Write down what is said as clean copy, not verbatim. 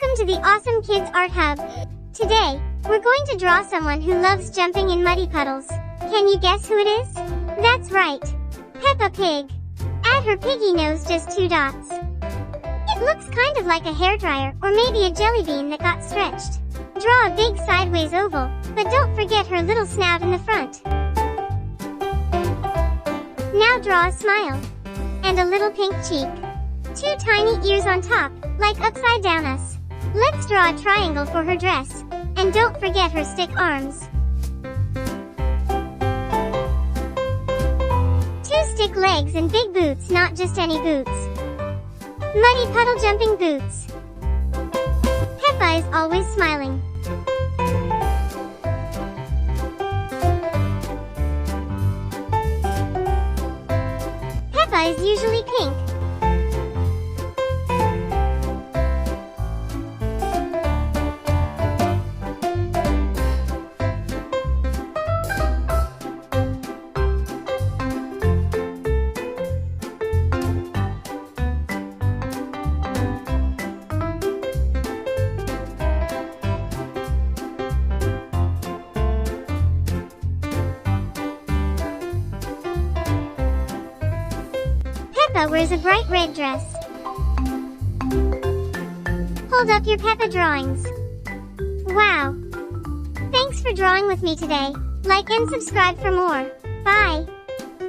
Welcome to the Awesome Kids Art Hub. Today, we're going to draw someone who loves jumping in muddy puddles. Can you guess who it is? That's right. Peppa Pig. Add her piggy nose just 2 dots. It looks kind of like a hairdryer or maybe a jelly bean that got stretched. Draw a big sideways oval, but don't forget her little snout in the front. Now draw a smile. And a little pink cheek. 2 tiny ears on top, like upside down us. Let's draw a triangle for her dress. And don't forget her stick arms. 2 stick legs and big boots, not just any boots. Muddy puddle jumping boots. Peppa is always smiling. Peppa is usually pink. Peppa wears a bright red dress. Hold up your Peppa drawings. Wow! Thanks for drawing with me today. Like and subscribe for more. Bye!